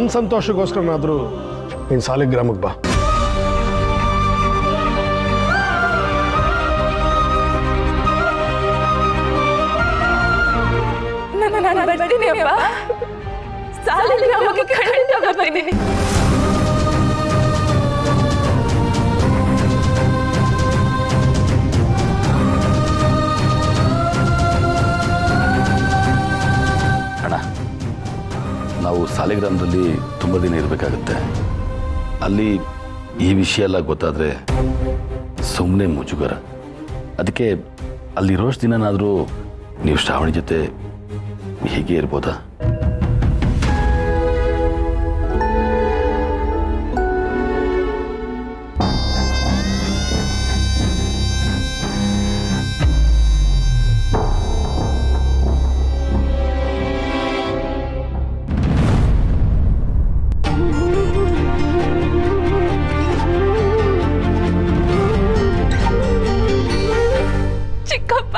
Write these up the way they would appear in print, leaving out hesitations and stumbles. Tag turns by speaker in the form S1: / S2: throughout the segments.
S1: ನನ್ನ ಸಂತೋಷಕ್ಕೋಸ್ಕರನಾದರೂ ನೀನು ಸಾಲಿಗ್ರಾಮಕ್ಕೆ ಬಾ.
S2: ನಾನು ಬರ್ತೀನಿ ಅಪ್ಪ. ಸಾಲಿಗ್ರಾಮಕ್ಕೆ ಖಂಡಿತ ಬರ್ತೀನಿ.
S3: ಅಣ್ಣ, ನಾವು ಸಾಲಿಗ್ರಾಮದಲ್ಲಿ ತುಂಬ ದಿನ ಇರಬೇಕಾಗತ್ತೆ. ಅಲ್ಲಿ ಈ ವಿಷಯ ಎಲ್ಲ ಗೊತ್ತಾದರೆ ಸುಮ್ಮನೆ ಮುಜುಗರ. ಅದಕ್ಕೆ ಅಲ್ಲಿರೋಷ್ಟು ದಿನನಾದರೂ ನೀವು ಶ್ರಾವಣಿ ಜೊತೆ ಹೀಗೆ ಇರ್ಬೋದಾ?
S2: ಚಿಕ್ಕಪ್ಪ,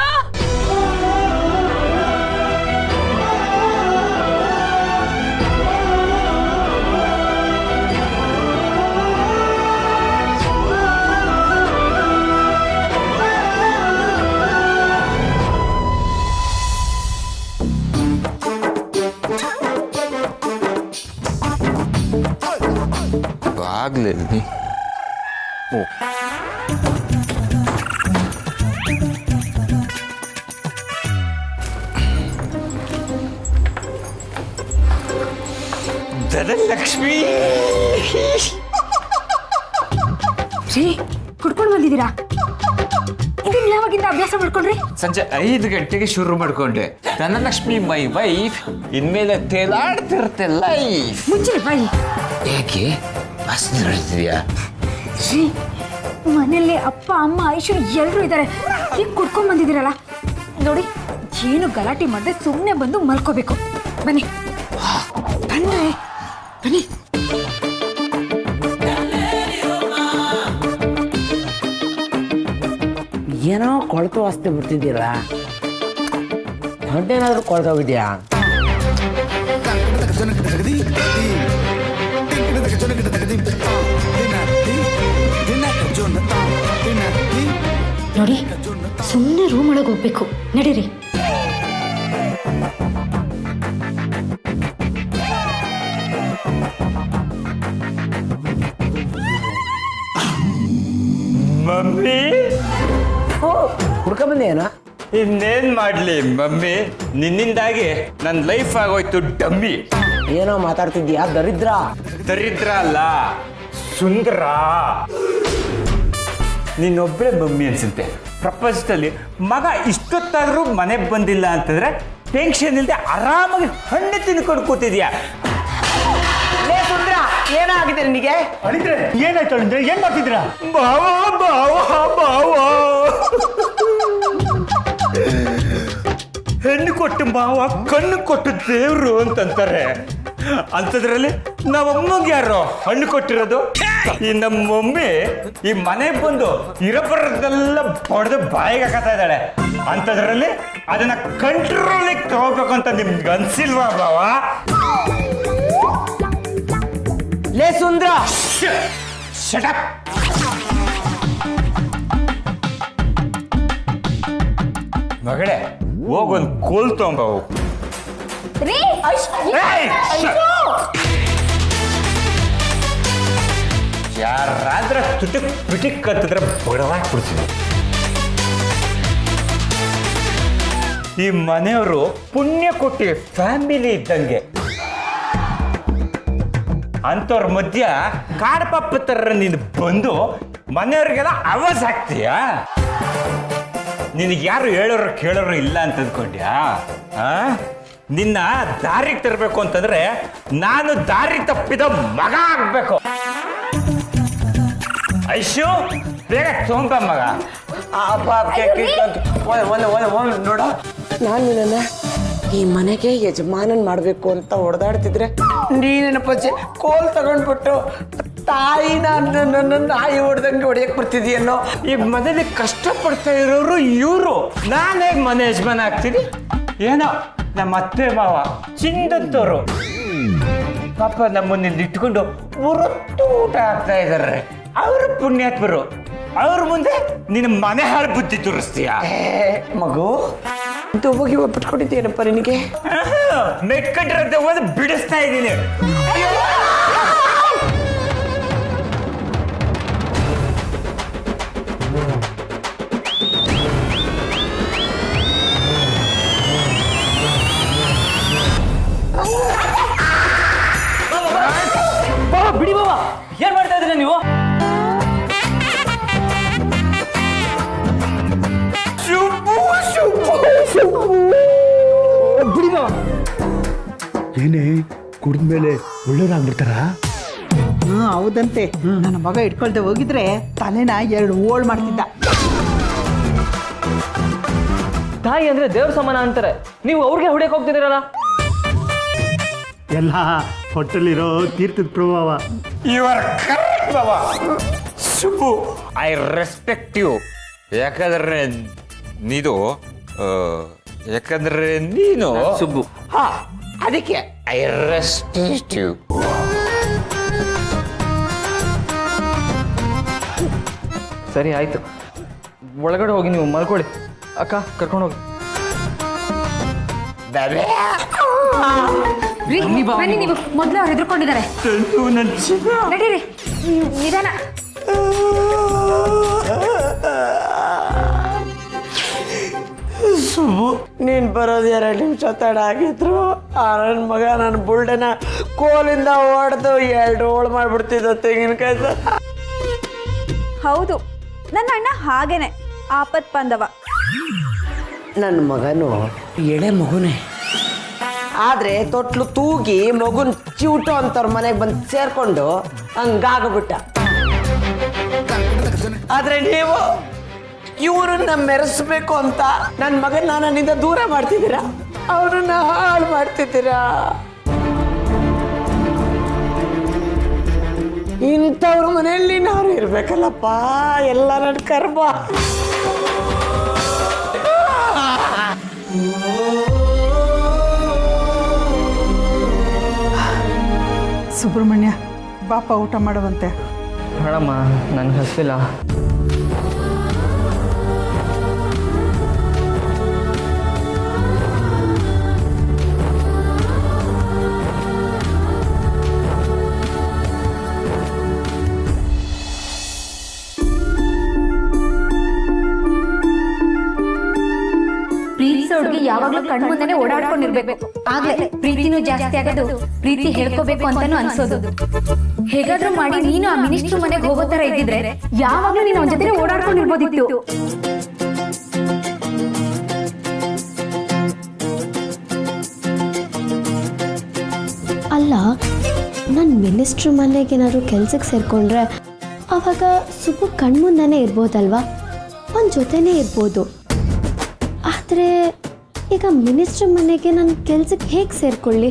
S4: ಆಗ್ಲಿ. ಧನಲಕ್ಷ್ಮಿ
S5: ರೀ, ಕುಡ್ಕೊಂಡು ಬಂದಿದ್ದೀರಾ? ಇದನ್ನ ಯಾವಾಗಿಂದ ಅಭ್ಯಾಸ ಮಾಡ್ಕೊಂಡ್ರಿ?
S4: ಸಂಜೆ 5 ಗಂಟೆಗೆ ಶುರು ಮಾಡ್ಕೊಂಡೆ. ಧನಲಕ್ಷ್ಮಿ ಮೈ ವೈಫ್, ಇನ್ಮೇಲೆ ತೇಲಾಡ್ತಿರುತ್ತೆ ಲೈಫ್.
S5: ಮುಚ್ಚಿರಿ ಬಾಯಿ.
S4: ಯಾಕೆ ವಾಸನೆ ನೋಡ್ತಿದ್ಯಾ?
S5: ರೀ, ಮನೆಯಲ್ಲಿ ಅಪ್ಪ ಅಮ್ಮ ಐಶು ಎಲ್ಲರೂ ಇದ್ದಾರೆ. ಈಗ ಕುಡ್ಕೊಂಡ್ ಬಂದಿದ್ದೀರಲ್ಲ, ನೋಡಿ ಏನು ಗಲಾಟೆ ಮಾಡದೆ ಸುಮ್ಮನೆ ಬಂದು ಮಲ್ಕೋಬೇಕು. ಬನ್ನಿ ಬನ್ನಿ ಬನ್ನಿ.
S6: ಏನೋ ಕೊಳ್ತು ವಾಸನೆ ಬರ್ತಿದ್ದೀರಾ? ಹೊಟ್ಟೆನಾದ್ರೂ ಕೊಳ್ತೋಗಿದ್ಯಾ?
S5: ನೋಡಿ, ಸುಮ್ಮನೆ ರೂಮ್ ಒಳಗೆ ಹೋಗ್ಬೇಕು. ನಡೀರಿ.
S4: ಮಮ್ಮಿ,
S6: ಹುಡ್ಕ ಬಂದೇನೋ?
S4: ಇನ್ನೇನ್ ಮಾಡ್ಲಿ ಮಮ್ಮಿ, ನಿನ್ನಿಂದಾಗಿ ನನ್ನ ಲೈಫ್ ಆಗೋಯ್ತು ಡಮ್ಮಿ.
S6: ಏನೋ ಮಾತಾಡ್ತಿದ್ಯಾ ದರಿದ್ರ?
S4: ದರಿದ್ರ ಅಲ್ಲ, ಸುಂದರ. ನೀನೊಬ್ಬಳೆ ಮಮ್ಮಿ ಅನ್ಸುತ್ತೆ ಪ್ರಪಂಚದಲ್ಲಿ. ಮಗ ಇಷ್ಟೊತ್ತಾದ್ರೂ ಮನೆಗೆ ಬಂದಿಲ್ಲ ಅಂತಂದ್ರೆ ಟೆನ್ಷನ್ ಇಲ್ಲದೆ ಆರಾಮಾಗಿ ಹಣ್ಣು ತಿನ್ಕೊಂಡು ಕೂತಿದ್ಯಾ.
S6: ಏನಾಗಿದೆ ನಿನಗೆ?
S1: ಏನಾಯ್ತು ಅಂದ್ರೆ ಏನ್ ಮಾಡ್ತಿದ್ದೀರಾ?
S4: ಬಾವ ಬಾವ ಬಾವ, ಹೆಣ್ಣು ಕೊಟ್ಟು ಮಾವ ಕಣ್ಣು ಕೊಟ್ಟು ದೇವ್ರು ಅಂತಂತಾರೆ. ಅಂಥದ್ರಲ್ಲಿ ನಮ್ಮಮ್ಮಗೆ ಯಾರು ಹಣ್ಣು ಕೊಟ್ಟಿರೋದು? ಈ ನಮ್ಮ ಮಮ್ಮಿ ಈ ಮನೆಗೆ ಬಂದು ಇರಬರದೆಲ್ಲ ಹೊಡೆದು ಬಾಯಿಗೆ ಹಾಕತಾ ಇದ್ದಾಳೆ. ಅಂಥದ್ರಲ್ಲಿ ಅದನ್ನ ಕಂಟ್ರೋಲಿಗೆ ತಗೋಬೇಕು ಅಂತ ನಿಮ್ಗೆ ಅನ್ಸಿಲ್ವಾ ಬಾವ?
S6: ಲೇ ಸುಂದ್ರ,
S4: Shut up! ಮಗಳೇ, ಹೋಗೊಂದು ಕೋಲ್ ತಗೊಂಬ. ಯಾರಾದ್ರ ತುಟಿಕ್ ಪಿಟಿಕ್ ಕತ್ತಿದ್ರೆ ಬಡವಾಗ್ಬಿಡ್ತೀನಿ. ಈ ಮನೆಯವರು ಪುಣ್ಯ ಕೊಟ್ಟಿ ಫ್ಯಾಮಿಲಿ ಇದ್ದಂಗೆ. ಅಂಥವ್ರ ಮಧ್ಯ ಕಾಡ್ಪಪ್ಪ ತರ ನೀನು ಬಂದು ಮನೆಯವ್ರಿಗೆಲ್ಲ ಆವಾಜ್ ಹಾಕ್ತೀಯಾ? ನಿನಗೆ ಯಾರು ಹೇಳೋರು ಕೇಳೋರು ಇಲ್ಲ ಅಂತ ಅಂದ್ಕೊಂಡ್ಯಾ? ನಿನ್ನ ದಾರಿಗೆ ತರಬೇಕು ಅಂತಂದ್ರೆ ನಾನು ದಾರಿ ತಪ್ಪಿದ ಮಗ ಆಗ್ಬೇಕು. ಐಶು, ಬೇಗ ತಗೊಂಬ ಮಗ.
S6: ನೋಡ, ನಾನು ನಿನ್ನ ಈ ಮನೆಗೆ ಯಜಮಾನನ್ ಮಾಡ್ಬೇಕು ಅಂತ ಹೊಡೆದಾಡ್ತಿದ್ರೆ ನೀನೇನ ಪಚ್ಚೆ ಕೋಲ್ ತಗೊಂಡ್ಬಿಟ್ಟು ತಾಯಿನ ನನ್ನ ನಾಯಿ ಹೊಡೆದಂಗೆ ಹೊಡೆಯಕ್ ಬರ್ತಿದೀಯನ್ನೋ.
S4: ಈ ಮನೇಲಿ ಕಷ್ಟಪಡ್ತಾ ಇರೋರು ಇವರು, ನಾನೇ ಮನೆ ಯಜಮಾನ ಆಗ್ತೀನಿ. ಏನೋ ನಮ್ಮ ಅತ್ತೆ ಮಾವ ಚಿಂದಂತವ್ರು. ಪಾಪ ನಮ್ಮನ್ನ ಇಲ್ಲಿ ಇಟ್ಕೊಂಡು ಹೊರತು ಊಟ ಆಗ್ತಾ ಇದಾರೆ. ಅವರು ಪುಣ್ಯಾತ್ಮರು. ಅವ್ರ ಮುಂದೆ ನಿನ್ನ ಮನೆ ಹಾಳು ಬುದ್ಧಿ ತೋರಿಸ್ತೀಯ.
S6: ಮಗು ಹೋಗಿ ಬಿಟ್ಕೊಂಡಿದ್ದೀನಪ್ಪ ನಿನಗೆ.
S4: ಮೆಟ್ಕಟ್ಟಿರಂತೆ ಹೋದ್ರೆ ಬಿಡಿಸ್ತಾ ಇದ್ದೀನಿ.
S7: ಬಿಡಿ ಬಾಬಾ, ಏನ್ ಮಾಡ್ತಾ ಇದ್ದೀರಾ ನೀವು? ಬಿಡಿ ಬಾಬಾ.
S1: ಏನೇ ಕುಡಿದ್ಮೇಲೆ ಒಳ್ಳೆಯವ್ರಾಗ್ಬಿಡ್ತಾರಾ?
S8: ಹೌದಂತೆ. ನನ್ನ ಮಗ ಇಟ್ಕೊಳ್ದೆ ಹೋಗಿದ್ರೆ ತಲೆನ 2 ಓಳ್ ಮಾಡ್ತಿದ್ದ.
S7: ತಾಯಿ ಅಂದ್ರೆ ದೇವ್ರ ಸಮಾನ ಅಂತಾರೆ, ನೀವು ಅವ್ರಿಗೆ ಹೊಡೆಯಕ್ ಹೋಗ್ತಿದ್ದೀರಲ್ಲ?
S1: ಎಲ್ಲ ಹೊಟ್ಟೆಲಿರೋ ತೀರ್ಥದ ಪ್ರಭಾವ.
S4: ಯು ಆರ್ ಕರೆಕ್ಟ್ ಬಾಬಾ. Subbu, I respect you. ಯಾಕಂದ್ರೆ ನೀನು
S7: ಸುಬ್ಬು.
S4: ಹಾ, ಅದಕ್ಕೆ ಐ ರೆಸ್ಪೆಕ್ಟ್ ಯು.
S7: ಸರಿ ಆಯ್ತು, ಒಳಗಡೆ ಹೋಗಿ ನೀವು ಮಲ್ಕೊಳ್ಳಿ. ಅಕ್ಕ ಕರ್ಕೊಂಡು ಹೋಗಿ.
S5: ಬನ್ನಿ, ನೀವು ಮೊದಲು ಅವ್ರು ಹೆದರ್ಕೊಂಡಿದ್ದಾರೆ. ನಡೀರಿ, ನಿಧಾನ.
S6: ಸುಬ್ಬು, ನೀನ್ ಬರೋದು 2 ನಿಮಿಷ ತಡ ಆಗಿದ್ರು ನನ್ನ ಮಗ ನನ್ನ ಬುಲ್ಡನ ಕೋಲಿಂದ ಹೊಡೆದು 2 ಓಳ್ ಮಾಡ್ಬಿಡ್ತಿದ್ದ ತೆಂಗಿನಕಾಯಿ.
S9: ಹೌದು, ನನ್ನ ಅಣ್ಣ ಹಾಗೇನೆ ಆಪತ್ ಬಂದವ.
S6: ನನ್ನ ಮಗನು ಎಳೆ ಮಗುನೇ, ಆದ್ರೆ ತೊಟ್ಲು ತೂಗಿ ಮಗುನ್ ಚಿವುಟು ಅಂತವ್ರ ಮನೆಗೆ ಬಂದು ಸೇರ್ಕೊಂಡು ಹಂಗಾಗ್ಬಿಟ್ಟ. ಆದ್ರೆ ನೀವು ಇವ್ರನ್ನ ಮೆರೆಸ್ಬೇಕು ಅಂತ ನನ್ನ ಮಗನ ನನ್ನಿಂದ ದೂರ ಮಾಡ್ತಿದ್ದೀರಾ, ಅವ್ರನ್ನ ಹಾಳು ಮಾಡ್ತಿದ್ದೀರಾ. ಇಂಥವ್ರ ಮನೆಯಲ್ಲಿ ನಾನು ಇರ್ಬೇಕಲ್ಲಪ್ಪ, ಎಲ್ಲ ನನ್ನ ಕರ್ಮ.
S8: ಸುಬ್ರಹ್ಮಣ್ಯ, ಬಾಪ ಊಟ ಮಾಡುವಂತೆ.
S7: ಮೇಡಮ್ಮ, ನನ್ಗೆ ಹಸಿಲ್ಲ.
S5: ಪ್ರೀತಿಸೋಡ್ಗೆ ಯಾವಾಗ್ಲೂ ಕಣ್ಮುಂದನೆ ಓಡಾಡ್ಕೊಂಡಿರ್ಬೇಕು. ಆಗ್ಲೇ ಪ್ರೀತಿನೂ ಜಾಸ್ತಿ ಆಗೋದು, ಪ್ರೀತಿ ಹೇಳ್ಕೋಬೇಕು ಅಂತಾನು ಅನ್ಸೋದು. ಹೇಗಾದ್ರೂ ಮಾಡಿ ನೀನು ಆ ಮಿನಿಸ್ಟ್ರು ಮನೆಗೆ ಹೋಗೋ ತರ ಇದ್ದಿದ್ರೆ ಯಾವಾಗ್ಲೂ ನೀನು ಅವನ ಜೊತೆ ಓಡಾಡ್ಕೊಂಡಿರ್ಬೋದಿತ್ತು.
S10: ಅಲ್ಲ, ನನ್ನ ಮಿನಿಸ್ಟ್ರ್ ಮನೆಗೆ ಏನಾದ್ರು ಕೆಲ್ಸಕ್ಕೆ ಸೇರಿಕೊಂಡ್ರೆ ಆವಾಗ ಸುಬ್ಬು ಕಣ್ಮುಂದನೇ ಇರ್ಬೋದಲ್ವಾ, ಅವನ ಜೊತೆನೇ ಇರ್ಬೋದು. ಆದರೆ ಈಗ ಮಿನಿಸ್ಟ್ರ್ ಮನೆಗೆ ನಾನು ಕೆಲ್ಸಕ್ಕೆ ಹೇಗೆ ಸೇರಿಕೊಳ್ಳಿ?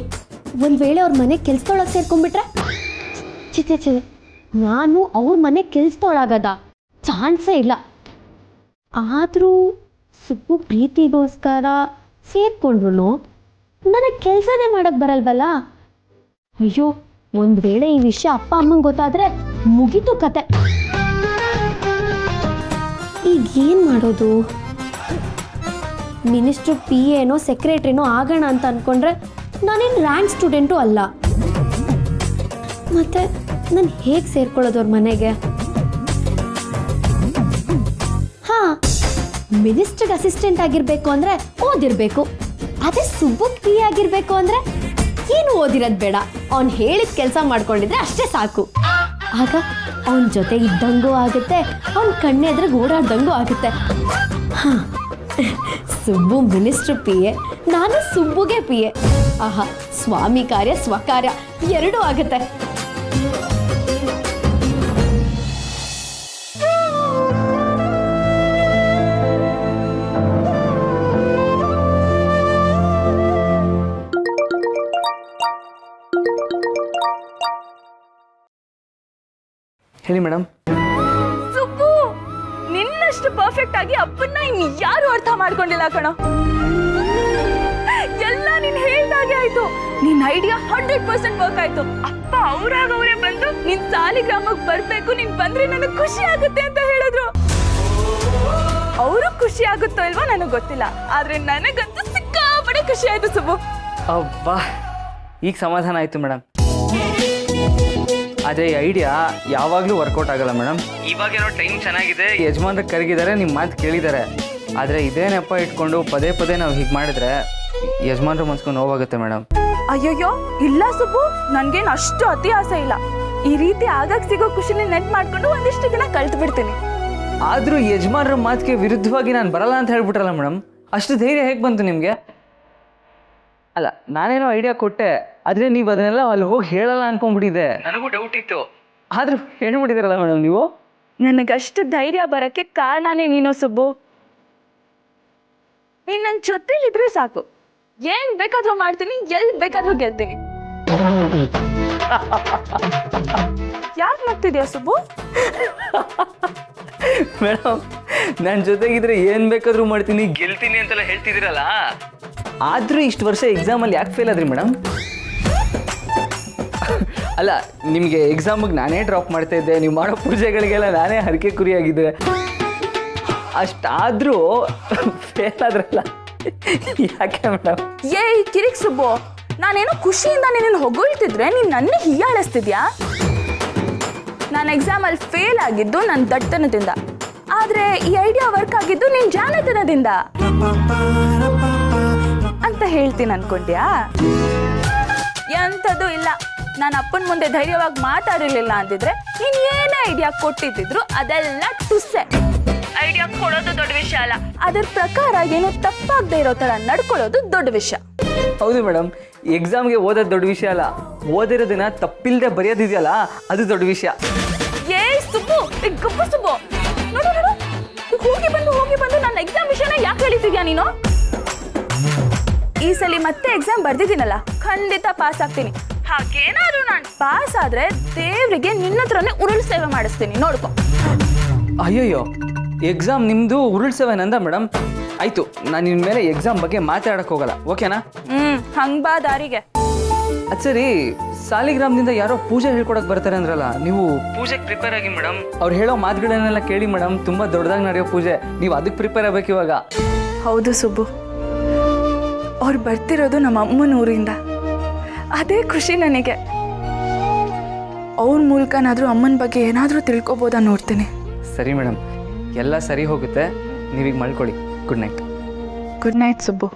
S10: ಒಂದು ವೇಳೆ ಅವ್ರ ಮನೆ ಕೆಲ್ಸದೊಳಗೆ ಸೇರ್ಕೊಂಡ್ಬಿಟ್ರೆ? ಚಿತೆ, ನಾನು ಅವ್ರ ಮನೆ ಕೆಲ್ಸದೊಳಗದ ಚಾನ್ಸೇ ಇಲ್ಲ. ಆದರೂ ಸುಬ್ಬು ಪ್ರೀತಿಗೋಸ್ಕರ ಸೇರ್ಕೊಂಡ್ರು ನನಗೆ ಕೆಲಸನೇ ಮಾಡೋಕ್ಕೆ ಬರಲ್ವಲ್ಲ. ಅಯ್ಯೋ, ಒಂದು ವೇಳೆ ಈ ವಿಷಯ ಅಪ್ಪ ಅಮ್ಮಂಗೆ ಗೊತ್ತಾದರೆ ಮುಗೀತು ಕತೆ. ಈಗ ಏನು ಮಾಡೋದು? ಮಿನಿಸ್ಟ್ರು PA ಸೆಕ್ರೆಟ್ರಿನೋ ಆಗೋಣ ಅಂತ ಅಂದ್ಕೊಂಡ್ರೆ ನಾನೇನು ರ್ಯಾಂಕ್ ಸ್ಟೂಡೆಂಟು ಅಲ್ಲ. ಮತ್ತೆ ನಾನು ಹೇಗೆ ಸೇರ್ಕೊಳ್ಳೋದು ಅವ್ರ ಮನೆಗೆ? ಹಾಂ, ಮಿನಿಸ್ಟ್ರಿಗೆ ಅಸಿಸ್ಟೆಂಟ್ ಆಗಿರಬೇಕು ಅಂದರೆ ಓದಿರಬೇಕು. ಅದೇ ಸುಬ್ಬುಗೆ PA ಆಗಿರಬೇಕು ಅಂದರೆ ಏನು ಓದಿರೋದು ಬೇಡ, ಅವ್ನು ಹೇಳಿದ ಕೆಲಸ ಮಾಡ್ಕೊಂಡಿದ್ರೆ ಅಷ್ಟೇ ಸಾಕು. ಆಗ ಅವನ ಜೊತೆ ಇದ್ದಂಗೂ ಆಗುತ್ತೆ, ಅವನ ಕಣ್ಣೆದ್ರಿಗೆ ಓಡಾಡ್ದಂಗೂ ಆಗುತ್ತೆ. ಹಾಂ, ಸುಬ್ಬು ಮಿನಿಸ್ಟ್ರ್ PA, ನಾನು ಸುಬ್ಬುಗೆ PA. ಆಹಾ, ಸ್ವಾಮಿ ಕಾರ್ಯ ಸ್ವಕಾರ್ಯ ಎರಡೂ ಆಗುತ್ತೆ.
S7: ಹೇಳಿ ಮೇಡಮ್.
S2: ಸುಬ್ಬು, ನಿನ್ನಷ್ಟು ಪರ್ಫೆಕ್ಟ್ ಆಗಿ ಅಪ್ಪನ್ನ ಇನ್ ಯಾರು ಅರ್ಥ ಮಾಡ್ಕೊಂಡಿಲ್ಲ ಕಣೋ. ಎಲ್ಲ ನೀನ್ ಹೇಳ್ದಾಗೆ ಆಯ್ತು. ನಿನ್ ಐಡಿಯಾ 100% ವರ್ಕ್ ಆಯ್ತು. ಅಪ್ಪ ಅವರೇ ಬಂದು ನಿನ್ ಸಾಲಿಗ್ರಾಮಕ್ಕೆ ಬರ್ಬೇಕು, ನೀನ್ ಬಂದ್ರೆ ನನಗೆ ಖುಷಿ ಆಗುತ್ತೆ ಅಂತ ಹೇಳಿದ್ರು. ಅವರು ಖುಷಿ ಆಗುತ್ತೋ ಇಲ್ವೋ ನನಗೆ ಗೊತ್ತಿಲ್ಲ, ಆದ್ರೆ ನನಗಂತೂ ಸಿಕ್ಕಾಪಟ್ಟೆ ಖುಷಿ ಆಯ್ತು ಸುಬ್ಬು.
S7: ಅಬ್ಬಾ, ಈಗ ಸಮಾಧಾನ ಆಯ್ತು ಮೇಡಮ್. ಆದರೆ ಈ ಐಡಿಯಾ ಯಾವಾಗಲೂ ವರ್ಕೌಟ್ ಆಗಲ್ಲ ಮೇಡಮ್. ಇವಾಗೇನೋ ಟೈಮ್ ಚೆನ್ನಾಗಿದೆ, ಯಜಮಾನ್ರಿಗೆ ಕರಗಿದ್ದಾರೆ, ನಿಮ್ಮ ಮಾತು ಕೇಳಿದ್ದಾರೆ. ಆದರೆ ಇದೇ ನೆಪ ಇಟ್ಕೊಂಡು ಪದೇ ಪದೇ ನಾವು ಹೀಗೆ ಮಾಡಿದ್ರೆ ಯಜಮಾನ್ರ ಮನ್ಸ್ಕೊಂಡು ನೋವಾಗುತ್ತೆ ಮೇಡಮ್.
S2: ಅಯ್ಯಯ್ಯೋ ಇಲ್ಲ ಸುಬ್ಬು, ನನ್ಗೇನು ಅಷ್ಟು ಅತಿ ಆಸೆ ಇಲ್ಲ. ಈ ರೀತಿ ಆಗಾಗ ಸಿಗೋ ಖುಷಿನ ನೆಟ್ ಮಾಡ್ಕೊಂಡು ಒಂದಿಷ್ಟು ದಿನ ಕಳ್ತು ಬಿಡ್ತೀನಿ.
S7: ಆದರೂ ಯಜಮಾನ್ರ ಮಾತಿಗೆ ವಿರುದ್ಧವಾಗಿ ನಾನು ಬರಲ್ಲ ಅಂತ ಹೇಳ್ಬಿಟ್ರಲ್ಲ ಮೇಡಮ್, ಅಷ್ಟು ಧೈರ್ಯ ಹೇಗೆ ಬಂತು ನಿಮಗೆ? ಅಲ್ಲ, ನಾನೇನೋ ಐಡಿಯಾ ಕೊಟ್ಟೆ, ಆದರೆ ನೀವು ಅದನ್ನೆಲ್ಲ ಅಲ್ಲಿ ಹೋಗಿ ಹೇಳಲ್ಲ ಅನ್ಕೊಂಡ್ಬಿಟ್ಟಿದ್ದೆ. ನನಗೂ ಡೌಟ್ ಇತ್ತು, ಆದರೂ ಹೇಳ್ಬಿಟ್ಟಿದ್ದೀರಲ್ಲ ಮೇಡಮ್ ನೀವು.
S2: ನನಗಷ್ಟು ಧೈರ್ಯ ಬರೋಕ್ಕೆ ಕಾರಣನೇ ನೀನು ಸುಬ್ಬು. ನೀನು ನನ್ನ ಜೊತೆಲಿದ್ರೆ ಸಾಕು, ಏನ್ ಬೇಕಾದ್ರೂ ಮಾಡ್ತೀನಿ, ಎಲ್ಲಿ ಬೇಕಾದ್ರೂ ಗೆಲ್ತೀನಿ. ಯಾಕೆ ನಗ್ತಿದ್ಯಾ ಸುಬ್ಬು?
S7: ಮೇಡಮ್, ನನ್ನ ಜೊತೆಗಿದ್ರೆ ಏನು ಬೇಕಾದ್ರೂ ಮಾಡ್ತೀನಿ, ಗೆಲ್ತೀನಿ ಅಂತೆಲ್ಲ ಹೇಳ್ತಿದ್ದೀರಲ್ಲ, ಆದರೂ ಇಷ್ಟು ವರ್ಷ ಎಕ್ಸಾಮಲ್ಲಿ ಯಾಕೆ ಫೇಲ್ ಆದ್ರಿ ಮೇಡಮ್? ಅಲ್ಲ, ನಿಮಗೆ ಎಕ್ಸಾಮಿಗೆ ನಾನೇ ಡ್ರಾಪ್ ಮಾಡ್ತಾ ಇದ್ದೆ, ನೀವು ಮಾಡೋ ಪೂಜೆಗಳಿಗೆಲ್ಲ ನಾನೇ ಹರಕೆ ಕುರಿಯಾಗಿದ್ದೆ, ಅಷ್ಟಾದರೂ ಫೇಲ್ ಆದ್ರಲ್ಲ, ಯಾಕೆ ಮೇಡಮ್?
S2: ಕಿರಿಕ್ ಸುಬ್ಬು, ನಾನೇನೋ ಖುಷಿಯಿಂದ ನಿನ್ನ ಹೊಗಳ್ತಿದ್ರೆ ನೀನು ನನ್ನ ಹೀಯಾಳಿಸ್ತಿದ್ಯಾ? ನಾನು ಎಕ್ಸಾಮಲ್ಲಿ ಫೇಲ್ ಆಗಿದ್ದು ನನ್ನ ದಟ್ಟತನದಿಂದ, ಆದರೆ ಈ ಐಡಿಯಾ ವರ್ಕ್ ಆಗಿದ್ದು ನಿನ್ನ ಜಾಣತನದಿಂದ ಅಂತ ಹೇಳ್ತೀನಿ ಅನ್ಕೊಂಡ್ಯಾ? ಎಂಥದ್ದು ಇಲ್ಲ. ನಾನು ಅಪ್ಪನ ಮುಂದೆ ಧೈರ್ಯವಾಗಿ ಮಾತಾಡಿರ್ಲಿಲ್ಲ ಅಂತಿದ್ರೆ ನೀನು ಏನೇ ಐಡಿಯಾ ಕೊಟ್ಟಿದ್ರು ಅದೆಲ್ಲ ಟುಸ್ಸೆ. ಐಡಿಯಾ ಕೊಡೋದು ದೊಡ್ಡ ವಿಷಯ ಅಲ್ಲ, ಅದರ ಪ್ರಕಾರ ಏನು ತಪ್ಪಾಗದೆ ಇರೋ ಥರ ನಡ್ಕೊಳ್ಳೋದು ದೊಡ್ಡ ವಿಷಯ.
S7: ಹೌದು ಮೇಡಮ್, ಎಕ್ಸಾಮ್ಗೆ ಓದೋದು ದೊಡ್ಡ ವಿಷಯ ಅಲ್ಲ, ಓದಿರೋದನ್ನ ತಪ್ಪಿಲ್ಲದೆ ಬರೆಯೋದಿದೆಯಲ್ಲ ಅದು ದೊಡ್ಡ ವಿಷಯ.
S2: ಸುಬ್ಬು, ಗಪ್ಪು ಸುಬ್ಬು, ನೋಡು ನೋಡು, ಹೋಗಿ ಬಂದು ನನ್ನ ಎಕ್ಸಾಮ್ ವಿಷಯನ ಯಾಕೆ ಹೇಳಿದ್ಯಾ ನೀನು? ಈ ಸಲ ಮತ್ತೆ ಎಕ್ಸಾಮ್ ಬರ್ದಿದ್ದೀನಲ್ಲ, ಖಂಡಿತ ಪಾಸ್ ಆಗ್ತೀನಿ. ಹಾಗೇನಾದ್ರೂ ನಾನು ಪಾಸ್ ಆದ್ರೆ ದೇವ್ರಿಗೆ ನಿನ್ನ ಹತ್ರನೇ ಉರುಳು ಸೇವೆ ಮಾಡಿಸ್ತೀನಿ, ನೋಡ್ಕೊ.
S7: ಅಯ್ಯಯ್ಯೋ, ಎಕ್ಸಾಮ್ ನಿಮ್ಮದು ಉರುಳು ಸೇವೆ ನಂದ ಮೇಡಮ್? ಆಯಿತು, ನಾನು ನಿನ್ನ ಮೇಲೆ ಎಕ್ಸಾಮ್ ಬಗ್ಗೆ ಮಾತಾಡಕ್ಕೆ ಹೋಗಲ್ಲ, ಓಕೆನಾ?
S2: ಹಂಗ್ ಬಾ ದಾರಿಗೆ.
S7: ಅದು ಸರಿ, ಸಾಲಿಗ್ರಾಮದಿಂದ ಯಾರೋ ಪೂಜೆ ಹೇಳ್ಕೊಡಕ್ಕೆ ಬರ್ತಾರೆ ಅಂದ್ರಲ್ಲ, ನೀವು ಪೂಜೆಗೆ ಪ್ರಿಪೇರ್ ಆಗಿ ಮೇಡಮ್. ಅವ್ರು ಹೇಳೋ ಮಾತುಗಳನ್ನೆಲ್ಲ ಕೇಳಿ ಮೇಡಮ್, ತುಂಬ ದೊಡ್ಡದಾಗಿ ನಡೆಯೋ ಪೂಜೆ, ನೀವು ಅದಕ್ಕೆ ಪ್ರಿಪೇರ್ ಆಗಬೇಕು ಇವಾಗ.
S2: ಹೌದು ಸುಬ್ಬು, ಅವ್ರು ಬರ್ತಿರೋದು ನಮ್ಮ ಅಮ್ಮನ ಊರಿಂದ, ಅದೇ ಖುಷಿ ನನಗೆ. ಅವ್ರ ಮೂಲಕನಾದರೂ ಅಮ್ಮನ ಬಗ್ಗೆ ಏನಾದರೂ ತಿಳ್ಕೊಬೋದಾ ನೋಡ್ತೀನಿ.
S7: ಸರಿ ಮೇಡಮ್, ಎಲ್ಲ ಸರಿ ಹೋಗುತ್ತೆ, ನೀವೀಗ ಮಲ್ಕೊಳ್ಳಿ. Good night.
S2: Good night Subbu.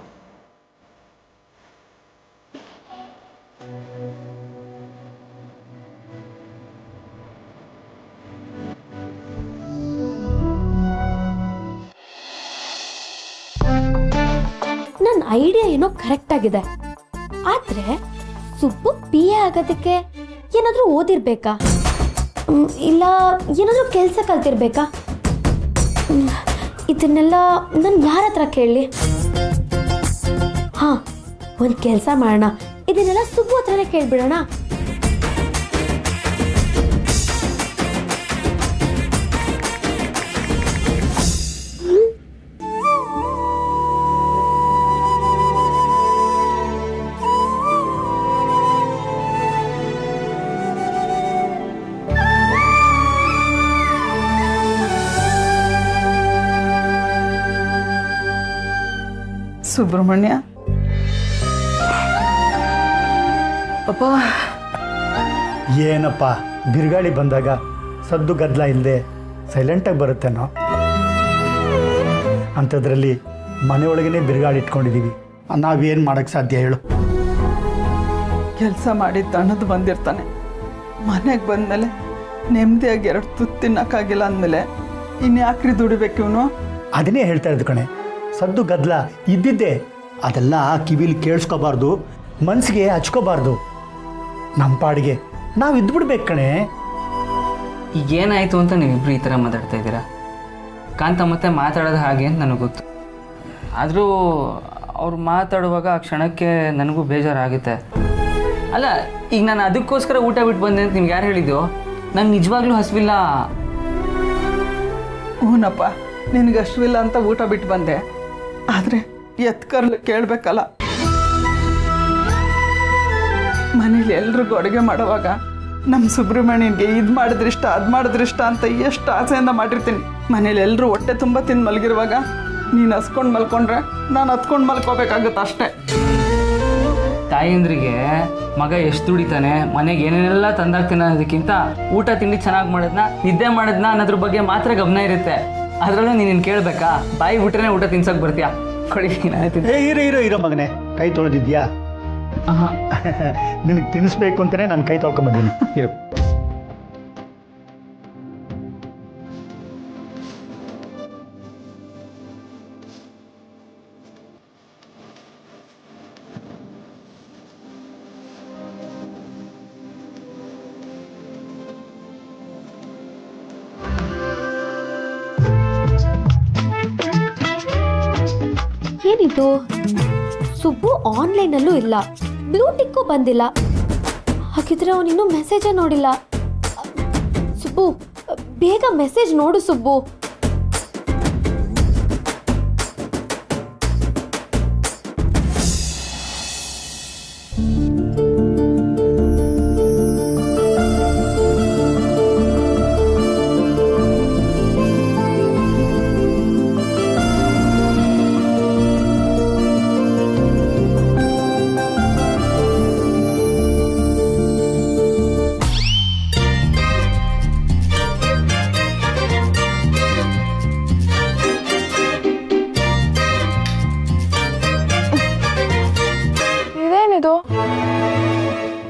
S10: ನನ್ನ ಐಡಿಯಾ ಏನೋ ಕರೆಕ್ಟ್ ಆಗಿದೆ, ಆದ್ರೆ ಸುಬ್ಬು PA ಆಗೋದಕ್ಕೆ ಏನಾದರೂ ಓದಿರ್ಬೇಕಾ, ಇಲ್ಲ ಏನಾದರೂ ಕೆಲಸ ಕಲ್ತಿರ್ಬೇಕಾ? ಇದನ್ನೆಲ್ಲ ನಾನು ಯಾರ ಹತ್ರ ಕೇಳಲಿ? ಹಾಂ, ಒಂದು ಕೆಲಸ ಮಾಡೋಣ, ಇದನ್ನೆಲ್ಲ ಸುಬ್ಬು ಹತ್ರನೇ ಕೇಳ್ಬಿಡೋಣ.
S8: ಸುಬ್ರಹ್ಮಣ್ಯ,
S7: ಅಪ್ಪ,
S1: ಏನಪ್ಪ ಬಿರುಗಾಳಿ ಬಂದಾಗ ಸದ್ದು ಗದ್ದಲ ಇಲ್ಲದೆ ಸೈಲೆಂಟಾಗಿ ಬರುತ್ತೇನೋ, ಅಂಥದ್ರಲ್ಲಿ ಮನೆಯೊಳಗೇ ಬಿರುಗಾಳಿ ಇಟ್ಕೊಂಡಿದ್ದೀವಿ, ನಾವೇನು ಮಾಡೋಕ್ಕೆ ಸಾಧ್ಯ ಹೇಳು?
S8: ಕೆಲಸ ಮಾಡಿ ತಣ್ಣದು ಬಂದಿರ್ತಾನೆ, ಮನೆಗೆ ಬಂದಮೇಲೆ ನೆಮ್ಮದಿಯಾಗಿ 2 ತುತ್ತು ತಿನ್ನೋಕ್ಕಾಗಿಲ್ಲ ಅಂದಮೇಲೆ ಇನ್ಯಾಕ್ರಿ ದುಡಿಬೇಕು ಇವನು?
S1: ಅದನ್ನೇ ಹೇಳ್ತಾ ಇದ್ದು ಕಣೆ, ಸದ್ದು ಗದ್ದಲ ಇದ್ದಿದ್ದೆ, ಅದೆಲ್ಲ ಕಿವಿಲಿ ಕೇಳಿಸ್ಕೋಬಾರ್ದು, ಮನಸ್ಸಿಗೆ ಹಚ್ಕೋಬಾರ್ದು. ನಮ್ಮ ಪಾಡಿಗೆ ನಾವು ಇದ್ಬಿಡ್ಬೇಕು ಕಣೆ.
S7: ಈಗ ಏನಾಯಿತು ಅಂತ ನೀವಿಬ್ರು ಈ ಥರ ಮಾತಾಡ್ತಾ ಇದ್ದೀರಾ? ಕಾಂತ ಮತ್ತೆ ಮಾತಾಡೋದು ಹಾಗೆ ಅಂತ ನನಗೆ ಗೊತ್ತು, ಆದರೂ ಅವ್ರು ಮಾತಾಡುವಾಗ ಆ ಕ್ಷಣಕ್ಕೆ ನನಗೂ ಬೇಜಾರಾಗುತ್ತೆ. ಅಲ್ಲ, ಈಗ ನಾನು ಅದಕ್ಕೋಸ್ಕರ ಊಟ ಬಿಟ್ಟು ಬಂದೆ ಅಂತ ನಿಮ್ಗೆ ಯಾರು ಹೇಳಿದ್ದು? ನಂಗೆ ನಿಜವಾಗ್ಲೂ ಹಸಿವಿಲ್ಲ.
S8: ಹೂನಪ್ಪ, ನಿನಗೆ ಅಷ್ಟವಿಲ್ಲ ಅಂತ ಊಟ ಬಿಟ್ಟು ಬಂದೆ, ಆದರೆ ಎತ್ಕರ್ಲು ಕೇಳಬೇಕಲ್ಲ. ಮನೇಲಿ ಎಲ್ರಿಗೂ ಅಡುಗೆ ಮಾಡೋವಾಗ ನಮ್ಮ ಸುಬ್ರಹ್ಮಣ್ಯನ್ಗೆ ಇದು ಮಾಡಿದ್ರಿಷ್ಟ ಅದು ಮಾಡಿದ್ರಿಷ್ಟ ಅಂತ ಎಷ್ಟು ಆಸೆಯಿಂದ ಮಾಡಿರ್ತೀನಿ. ಮನೇಲಿ ಎಲ್ಲರೂ ಹೊಟ್ಟೆ ತುಂಬ ತಿಂದು ಮಲಗಿರುವಾಗ ನೀನು ಹಸ್ಕೊಂಡು ಮಲ್ಕೊಂಡ್ರೆ ನಾನು ಹತ್ಕೊಂಡು ಮಲ್ಕೋಬೇಕಾಗುತ್ತೆ ಅಷ್ಟೇ.
S7: ತಾಯಂದ್ರಿಗೆ ಮಗ ಎಷ್ಟು ದುಡಿತಾನೆ, ಮನೆಗೆ ಏನೇನೆಲ್ಲ ತಂದಾಗ್ತಾನೆ ಅನ್ನೋದಕ್ಕಿಂತ ಊಟ ತಿಂಡಿ ಚೆನ್ನಾಗಿ ಮಾಡೋದನ್ನ, ನಿದ್ದೆ ಮಾಡೋದನ್ನ ಅನ್ನೋದ್ರ ಬಗ್ಗೆ ಮಾತ್ರ ಗಮನ ಇರುತ್ತೆ. ಅದರಲ್ಲೂ ನೀನು ಕೇಳಬೇಕಾ? ಬಾಯಿ ಬಿಟ್ರೆ ಊಟ ತಿನ್ಸೋಕೆ ಬರ್ತೀಯಾ? ಕೊಡಿ
S1: ಇರೋ ಮಗನೇ, ಕೈ ತೊಳೆದಿದ್ಯಾ? ನಿನಗೆ ತಿನ್ನಿಸ್ಬೇಕು ಅಂತಲೇ ನಾನು ಕೈ ತೊಳ್ಕೊಂಬಂದೀನಿ. ಇರು.
S10: ಏನಿದು? ಸುಬ್ಬು ಆನ್ಲೈನಲ್ಲೂ ಇಲ್ಲ, ಬ್ಲೂಟಿಕ್ಕು ಬಂದಿಲ್ಲ. ಹಾಗಿದ್ರೆ ಅವನಿನ್ನೂ ಮೆಸೇಜೇ ನೋಡಿಲ್ಲ. ಸುಬ್ಬು, ಬೇಗ ಮೆಸೇಜ್ ನೋಡು ಸುಬ್ಬು.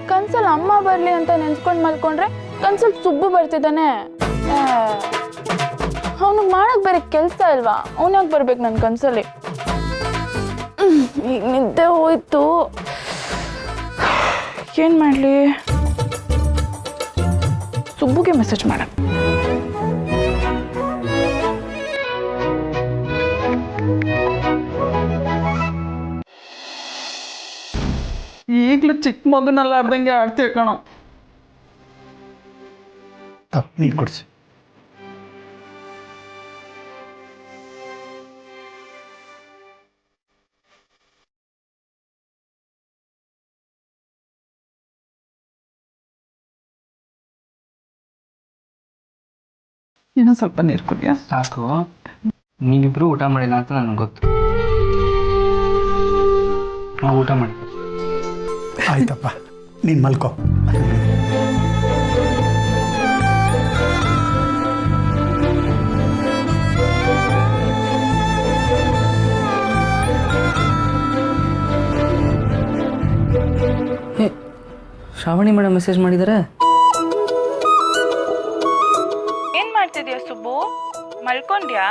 S2: ಕನ್ಸಲ್ಲಿ ಅಮ್ಮ ಬರ್ಲಿ ಅಂತ ನೆನ್ಸ್ಕೊಂಡು ಮಲ್ಕೊಂಡ್ರೆ ಕನ್ಸಲ್ಲಿ ಸುಬ್ಬು ಬರ್ತಿದ್ದಾನೆ. ಅವನಿಗೆ ಮಾಡಕ್ ಬೇರೆ ಕೆಲಸ ಇಲ್ವಾ? ಅವನಾಗ ಬರ್ಬೇಕು ನನ್ನ ಕನ್ಸಲ್ಲಿ. ಈಗ ನಿದ್ದೆ ಹೋಯ್ತು, ಏನ್ ಮಾಡ್ಲಿ? ಸುಬ್ಬುಗೆ ಮೆಸೇಜ್ ಮಾಡ.
S8: ಈಗಲೂ ಚಿಕ್ಕ ಮಗುನಲ್ಲಾರ್ದಂಗೆ ಆಡ್ತೀವಿ ಕಣ.
S1: ನೀರು ಕೊಡಿಸಿ.
S8: ಇನ್ನೂ ಸ್ವಲ್ಪ ನೀರು ಕುಡಿಯಾ?
S7: ಸಾಕು. ನೀವಿಬ್ರು ಊಟ ಮಾಡಿಲ್ಲ ಅಂತ ನನಗೆ ಗೊತ್ತು. ನಾವು ಊಟ ಮಾಡಿ.
S1: ಆಯ್ತಪ್ಪ, ನೀನು ಮಲ್ಕೋ.
S7: ಶ್ರಾವಣಿ ಮೇಡಮ್ ಮೆಸೇಜ್ ಮಾಡಿದ್ದಾರೆ.
S2: ಏನ್ ಮಾಡ್ತಿದ್ಯಾ ಸುಬ್ಬು? ಮಲ್ಕೊಂಡ್ಯಾ?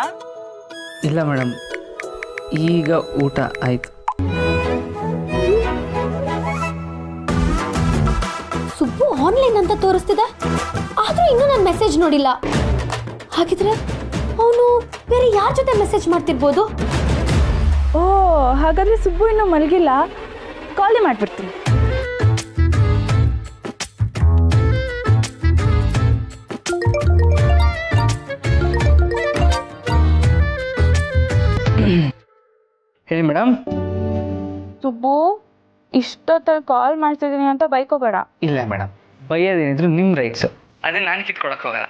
S7: ಇಲ್ಲ ಮೇಡಮ್, ಈಗ ಊಟ ಆಯ್ತು.
S10: ಸುಬ್ಬು ಆನ್ಲೈನ್ ಅಂತ ತೋರಿಸ್ತಿದೆ, ಆದ್ರೂ ಇನ್ನೂ ನಾನು ಮೆಸೇಜ್ ನೋಡಿಲ್ಲ. ಹಾಗಿದ್ರೆ ಅವನು ಬೇರೆ ಯಾರ ಜೊತೆ ಮೆಸೇಜ್ ಮಾಡ್ತಿರ್ಬೋದು?
S2: ಓ, ಹಾಗಾದ್ರೆ ಸುಬ್ಬು ಇನ್ನೂ ಮಲಗಿಲ್ಲ. ಕಾಲೇ ಮಾಡ್ಬಿಡ್ತೀನಿ.
S7: ಹೇಳಿ ಮೇಡಮ್.
S2: ಸುಬ್ಬು, ಇಷ್ಟೊತ್ತಲ್ಲಿ ಕಾಲ್ ಮಾಡ್ತಿದ್ದೀನಿ ಅಂತ ಬೈಕೋಬೇಡ.
S7: ಇಲ್ಲ ಮೇಡಮ್, ಬೈಯೋದೇನಿದ್ರು ನಿಮ್ಮ ರೈಟ್ಸು, ಅದೇ ನಾನು ಕಿತ್ಕೊಳಕ್ಕೆ ಹೋಗಲ್ಲ.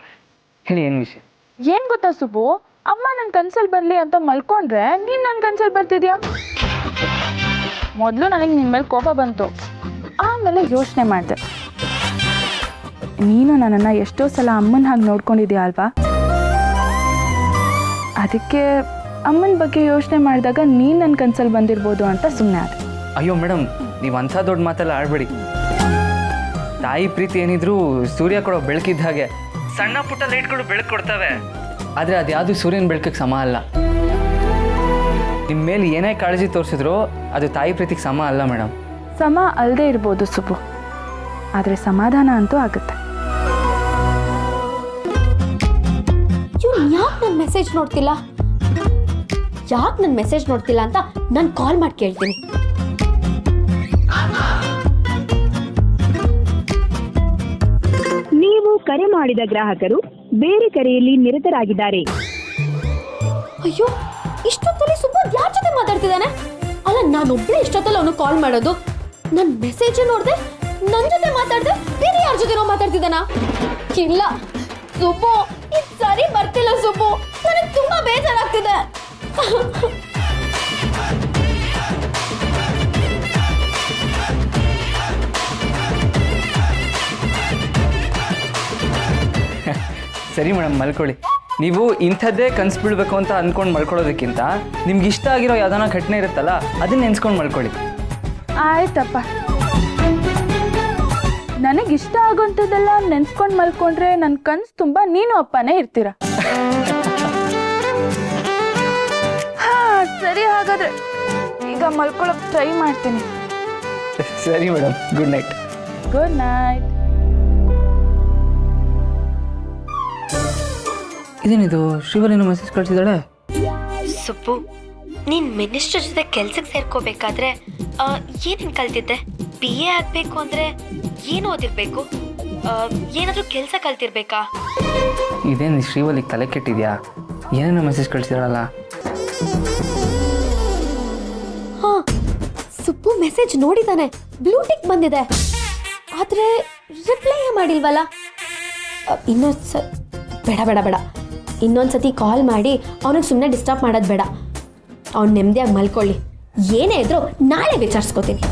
S7: ಹೇಳಿ, ಏನು ವಿಷಯ?
S2: ಏನ್ ಗೊತ್ತಾ ಸುಬ್ಬು, ಅಮ್ಮ ನನ್ನ ಕನ್ಸಲ್ಲಿ ಬರ್ಲಿ ಅಂತ ಮಲ್ಕೊಂಡ್ರೆ ನೀನ್ ನನ್ನ ಕನ್ಸಲ್ಲಿ ಬರ್ತಿದ್ಯಾ. ಮೊದಲು ನನಗೆ ನಿನ್ನ ಮೇಲೆ ಕೋಪ ಬಂತು, ಆಮೇಲೆ ಯೋಚನೆ ಮಾಡಿದೆ. ನೀನು ನನ್ನನ್ನು ಎಷ್ಟೋ ಸಲ ಅಮ್ಮನ ಹಾಗೆ ನೋಡ್ಕೊಂಡಿದ್ಯಾ ಅಲ್ವಾ? ಅದಕ್ಕೆ ಅಮ್ಮನ ಬಗ್ಗೆ ಯೋಚನೆ ಮಾಡಿದಾಗ ನೀನು ನನ್ನ ಕನ್ಸಲ್ಲಿ ಬಂದಿರ್ಬೋದು ಅಂತ ಸುಮ್ಮನೆ ಆದೆ.
S7: ಅಯ್ಯೋ ಮೇಡಮ್, ನೀವು ಅಂಥ ದೊಡ್ಡ ಮಾತೆಲ್ಲ ಆಡಬೇಡಿ. ತಾಯಿ ಪ್ರೀತಿ ಏನಿದ್ರು ಸೂರ್ಯ ಕೊಡೋ ಬೆಳಕಿದ್ದ ಹಾಗೆ. ಸಣ್ಣ ಪುಟ್ಟ ಲೈಟ್ಗಳು ಬೆಳಕು ಕೊಡ್ತವೆ, ಆದರೆ ಅದ್ಯಾವುದು ಸೂರ್ಯನ ಬೆಳಕಿಗೆ ಸಮ ಅಲ್ಲ. ನಿಮ್ಮ ಮೇಲೆ ಏನೇ ಕಾಳಜಿ ತೋರಿಸಿದ್ರು ಅದು ತಾಯಿ ಪ್ರೀತಿಗೆ ಸಮ ಅಲ್ಲ ಮೇಡಮ್.
S2: ಸಮ ಅಲ್ಲದೆ ಇರ್ಬೋದು ಸುಬ್ಬು, ಆದರೆ ಸಮಾಧಾನ ಅಂತೂ ಆಗುತ್ತೆ.
S10: ಇವ್ನು ಯಾಕೆ ನನ್ನ ಮೆಸೇಜ್ ನೋಡ್ತಿಲ್ಲ ಅಂತ ನಾನು ಕಾಲ್ ಮಾಡಿ ಕೇಳ್ತೀನಿ.
S11: ನೀವು ಕರೆ ಮಾಡಿದ ಗ್ರಾಹಕರು ಬೇರೆ ಕರೆಯಲ್ಲಿ ನಿರತರಾಗಿದ್ದಾರೆ.
S10: ಅಯ್ಯೋ, ಇಷ್ಟೊತ್ತಲ್ಲಿ ಸುಬ್ಬು ಯಾರ ಜೊತೆ ಮಾತಾಡ್ತಿದ್ದಾನೆ? ಅಲ್ಲ, ನಾನೊಬ್ಬಳೇ ಇಷ್ಟೊತ್ತಲ್ಲಿ ಅವನು ಕಾಲ್ ಮಾಡೋದು? ನನ್ನ ಮೆಸೇಜ್ ನೋಡಿದೆ, ನನ್ ಜೊತೆ ಮಾತಾಡ್ದೆ ಬೇರೆ ಯಾರ ಜೊತೆನೋ ಮಾತಾಡ್ತಿದ್ದಾನ? ಇಲ್ಲ ಸುಬ್ಬು, ಇದು ಸರಿ ಬರ್ತಿಲ್ಲ ಸುಬ್ಬು, ನನಗೆ ತುಂಬಾ ಬೇಜಾರಾಗ್ತಿದೆ.
S7: ಸರಿ ಮೇಡಮ್, ಮಲ್ಕೊಳ್ಳಿ. ನೀವು ಇಂಥದ್ದೇ ಕನ್ಸು ಬೀಳ್ಬೇಕು ಅಂತ ಅಂದ್ಕೊಂಡು ಮಲ್ಕೊಳ್ಳೋದಕ್ಕಿಂತ ನಿಮ್ಗೆ ಇಷ್ಟ ಆಗಿರೋ ಯಾವ್ದಾನ ಘಟನೆ ಇರುತ್ತಲ್ಲ ಅದನ್ನ ನೆನ್ಸ್ಕೊಂಡು ಮಲ್ಕೊಳ್ಳಿ.
S2: ಆಯ್ತಪ್ಪ, ನನಗಿಷ್ಟ ಆಗೋಂಥದ್ದೆಲ್ಲ ನೆನ್ಸ್ಕೊಂಡು ಮಲ್ಕೊಂಡ್ರೆ ನನ್ನ ಕನ್ಸು ತುಂಬ ನೀನು ಅಪ್ಪನೇ ಇರ್ತೀರ. ಹಾ ಸರಿ, ಹಾಗಾದ್ರೆ ಈಗ ಮಲ್ಕೊಳಕ್ ಟ್ರೈ ಮಾಡ್ತೀನಿ.
S7: ಸರಿ madam, good night.
S2: Good night.
S7: ಇದೇನಿದು, ಶ್ರೀವಲಿನ ಮೆಸೇಜ್ ಕಳಿಸಿದಾಳೆ.
S10: ಸುಬ್ಬು, ನೀನ್ ಮಿನಿಸ್ಟರ್ ಜೊತೆ ಕೆಲ್ಸಕ್ಕೆ ಸೇರ್ಕೋಬೇಕಾದ್ರೆ ಏನೇನ್ ಕಲ್ತಿದ್ದೆ? BA ಆಗ್ಬೇಕು ಅಂದ್ರೆ ಏನು ಓದಿರ್ಬೇಕು? ಏನಾದ್ರೂ ಕೆಲಸ ಕಲ್ತಿರ್ಬೇಕಾ?
S7: ಇದೇನು ಶ್ರೀವಲಿಗೆ ತಲೆ ಕೆಟ್ಟಿದ್ಯಾ? ಏನೇನೋ ಮೆಸೇಜ್ ಕಳಿಸಿದಾಳಲ್ಲ.
S10: ಹಾ, ಸುಬ್ಬು ಮೆಸೇಜ್ ನೋಡಿದಾನೆ, ಬ್ಲೂ ಟಿಕ್ ಬಂದಿದೆ, ಆದ್ರೆ ರಿಪ್ಲೈ ಮಾಡಿಲ್ವಲ್ಲ. ಬೇಡ ಬೇಡ ಬೇಡ, ಇನ್ನೊಂದ್ಸತಿ ಕಾಲ್ ಮಾಡಿ ಅವನಿಗೆ ಸುಮ್ಮನೆ ಡಿಸ್ಟರ್ಬ್ ಮಾಡೋದು ಬೇಡ. ಅವ್ನು ನೆಮ್ಮದಿಯಾಗಿ ಮಲ್ಕೊಳ್ಳಿ. ಏನೇ ಇದ್ರೂ ನಾಳೆ ವಿಚಾರಿಸ್ಕೋತೀನಿ.